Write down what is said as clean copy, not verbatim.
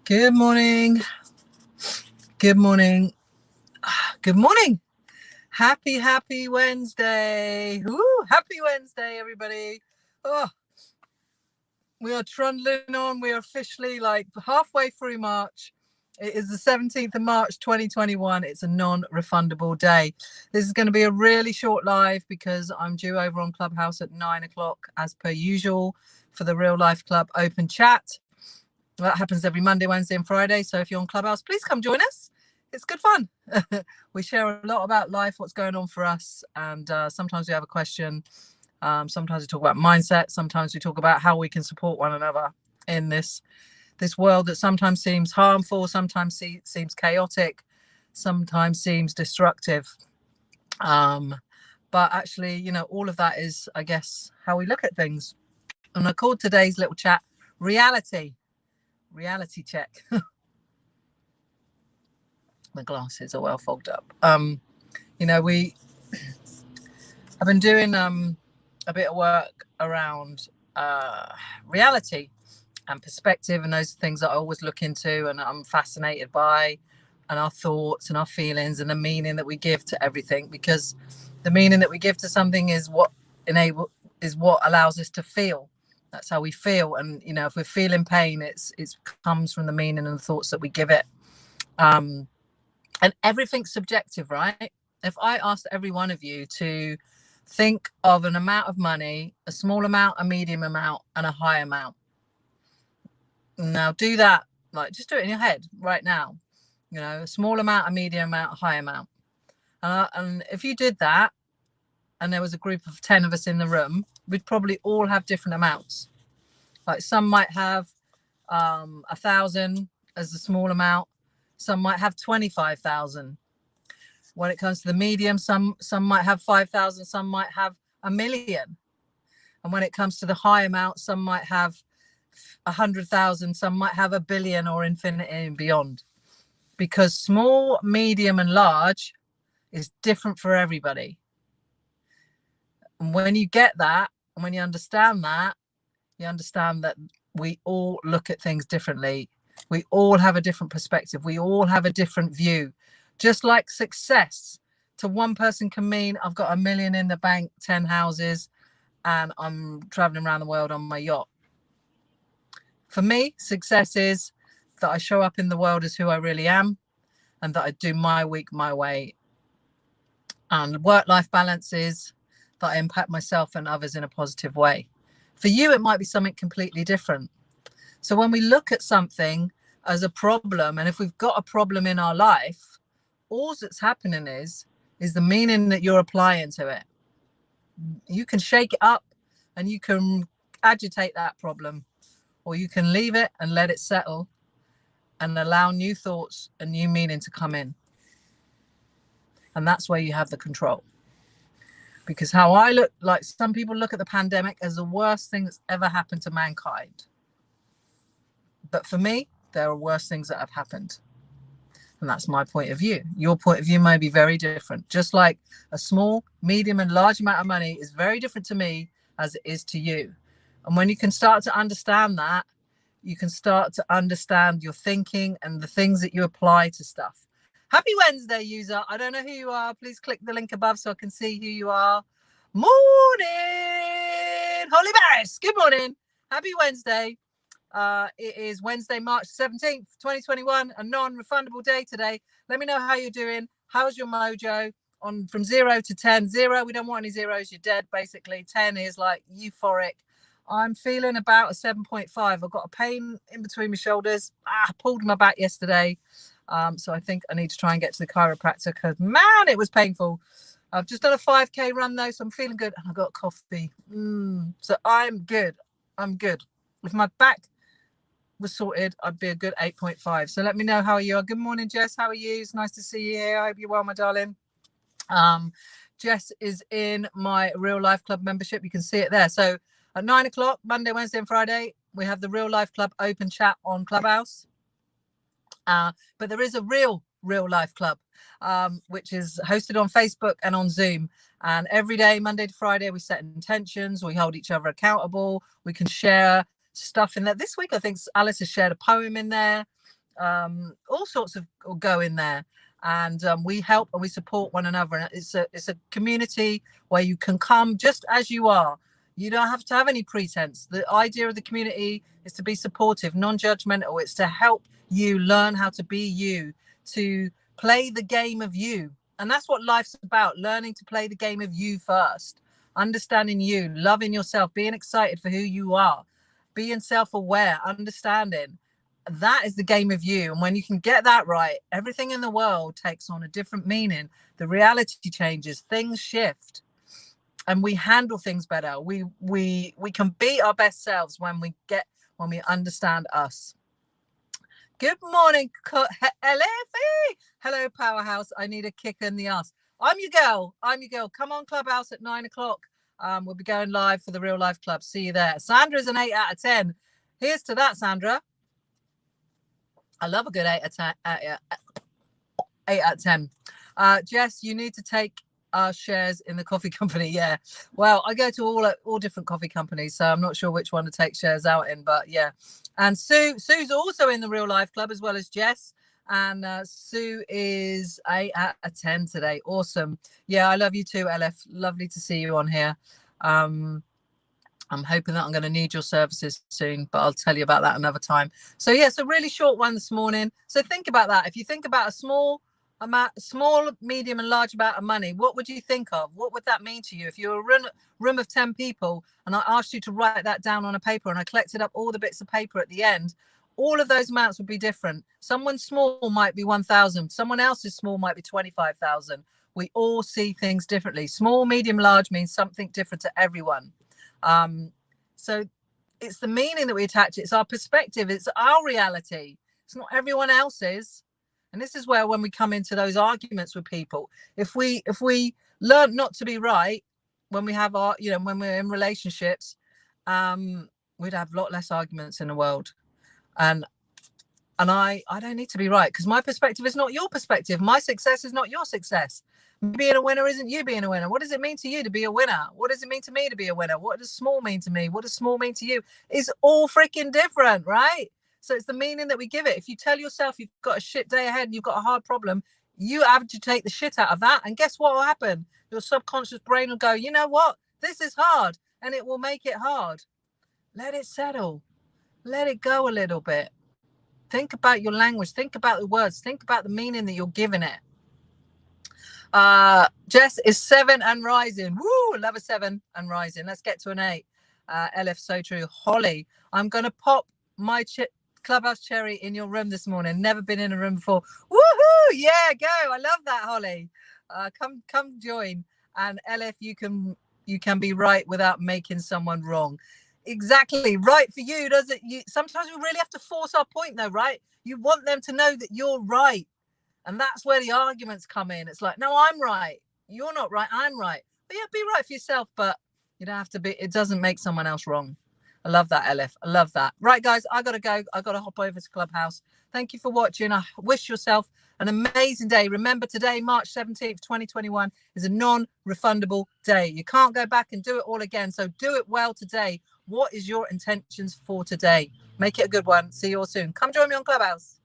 Good morning. Good morning. Good morning. Happy Wednesday. Woo, happy Wednesday, everybody. Oh, we are trundling on. We are officially like halfway through March. It is the 17th of March, 2021. It's a non-refundable day. This is going to be a really short live because I'm due over on Clubhouse at 9 o'clock as per usual for the Real Life Club open chat. That happens every Monday, Wednesday and Friday. So if you're on Clubhouse, please come join us. It's good fun. We share a lot about life, what's going on for us. And sometimes we have a question. Sometimes we talk about mindset. Sometimes we talk about how we can support one another in this world that sometimes seems harmful, sometimes seems chaotic, sometimes seems destructive. But actually, you know, all of that is, I guess, how we look at things. And I called today's little chat reality check. My glasses are well fogged up. You know, we have been doing a bit of work around reality and perspective, and those are things that I always look into and I'm fascinated by, and our thoughts and our feelings and the meaning that we give to everything, because the meaning that we give to something is what allows us to feel. That's how we feel. And you know, if we're feeling pain, it comes from the meaning and the thoughts that we give it. And everything's subjective, right? If I asked every one of you to think of an amount of money, a small amount, a medium amount, and a high amount. Now do that, like just do it in your head right now. You know, a small amount, a medium amount, a high amount. And if you did that, and there was a group of 10 of us in the room, we'd probably all have different amounts. Like some might have 1,000 as a small amount. Some might have 25,000. When it comes to the medium, some might have 5,000, some might have 1 million. And when it comes to the high amount, some might have 100,000, some might have 1 billion or infinity and beyond. Because small, medium, and large is different for everybody. And when you get that, and when you understand that we all look at things differently. We all have a different perspective. We all have a different view. Just like success to one person can mean I've got 1 million in the bank, 10 houses, and I'm traveling around the world on my yacht. For me, success is that I show up in the world as who I really am, and that I do my week my way. And work-life balance is that I impact myself and others in a positive way. For you, it might be something completely different. So when we look at something as a problem, and if we've got a problem in our life, all that's happening is the meaning that you're applying to it. You can shake it up and you can agitate that problem, or you can leave it and let it settle and allow new thoughts and new meaning to come in. And that's where you have the control. Because how I look, like some people look at the pandemic as the worst thing that's ever happened to mankind. But for me, there are worse things that have happened. And that's my point of view. Your point of view may be very different. Just like a small, medium, and large amount of money is very different to me as it is to you. And when you can start to understand that, you can start to understand your thinking and the things that you apply to stuff. Happy Wednesday, user. I don't know who you are. Please click the link above so I can see who you are. Morning, Holly Barris. Good morning. Happy Wednesday. It is Wednesday, March 17th, 2021, a non-refundable day today. Let me know how you're doing. How's your mojo on from 0 to 10? 0, we don't want any zeros. You're dead, basically. 10 is like euphoric. I'm feeling about a 7.5. I've got a pain in between my shoulders. I pulled my back yesterday. So I think I need to try and get to the chiropractor because, man, it was painful. I've just done a 5K run, though, so I'm feeling good. And I got coffee. So I'm good. If my back was sorted, I'd be a good 8.5. So let me know how you are. Good morning, Jess. How are you? It's nice to see you here. I hope you're well, my darling. Jess is in my Real Life Club membership. You can see it there. So at 9 o'clock, Monday, Wednesday, and Friday, we have the Real Life Club open chat on Clubhouse. But there is a Real Life Club, which is hosted on Facebook and on Zoom. And every day, Monday to Friday, we set intentions. We hold each other accountable. We can share stuff in there. This week, I think Alice has shared a poem in there. All sorts of go in there. And we help and we support one another. And it's a community where you can come just as you are. You don't have to have any pretense. The idea of the community is to be supportive, non-judgmental. It's to help you learn how to be you, to play the game of you. And that's what life's about, learning to play the game of you first, understanding you, loving yourself, being excited for who you are, being self-aware, understanding. That is the game of you. And when you can get that right, everything in the world takes on a different meaning. The reality changes, things shift, and we handle things better. We can be our best selves when we understand us. Good morning, LFE. Hello, Powerhouse. I need a kick in the ass. I'm your girl. Come on, Clubhouse at 9 o'clock. We'll be going live for the Real Life Club. See you there. Sandra's an 8 out of 10. Here's to that, Sandra. I love a good 8 out of 10. Jess, you need to take shares in the coffee company. Yeah. Well, I go to all different coffee companies, so I'm not sure which one to take shares out in, but yeah. And Sue's also in the Real Life Club as well as Jess. And Sue is 8 out of 10 today. Awesome. Yeah, I love you too, LF. Lovely to see you on here. I'm hoping that I'm going to need your services soon, but I'll tell you about that another time. So yeah, it's a really short one this morning. So think about that. If you think about a small, medium and large amount of money, what would you think of? What would that mean to you? If you're a room of 10 people and I asked you to write that down on a paper and I collected up all the bits of paper at the end, all of those amounts would be different. Someone small might be 1,000. Someone else's small might be 25,000. We all see things differently. Small, medium, large means something different to everyone. So it's the meaning that we attach. It's our perspective. It's our reality. It's not everyone else's. And this is where, when we come into those arguments with people, if we learn not to be right when we have our, when we're in relationships, we'd have a lot less arguments in the world. And I don't need to be right, because my perspective is not your perspective. My success is not your success. Being a winner isn't you being a winner. What does it mean to you to be a winner? What does it mean to me to be a winner? What does small mean to me? What does small mean to you? It's all freaking different, right? So it's the meaning that we give it. If you tell yourself you've got a shit day ahead and you've got a hard problem, you have to take the shit out of that. And guess what will happen? Your subconscious brain will go, you know what? This is hard. And it will make it hard. Let it settle. Let it go a little bit. Think about your language. Think about the words. Think about the meaning that you're giving it. Jess is 7 and rising. Woo, love a 7 and rising. Let's get to an 8. LF, so true. Holly, I'm going to pop my Clubhouse cherry in your room this morning. Never been in a room before. Woohoo! Yeah, go. I love that, Holly. Come join. And LF, you can be right without making someone wrong. Exactly. Right for you, does it? Sometimes we really have to force our point, though, right? You want them to know that you're right. And that's where the arguments come in. It's like, no, I'm right. You're not right. I'm right. But yeah, be right for yourself. But you don't have to be. It doesn't make someone else wrong. I love that, LF. I love that. Right, guys, I got to go. I got to hop over to Clubhouse. Thank you for watching. I wish yourself an amazing day. Remember, today, March 17th, 2021, is a non-refundable day. You can't go back and do it all again. So do it well today. What is your intentions for today? Make it a good one. See you all soon. Come join me on Clubhouse.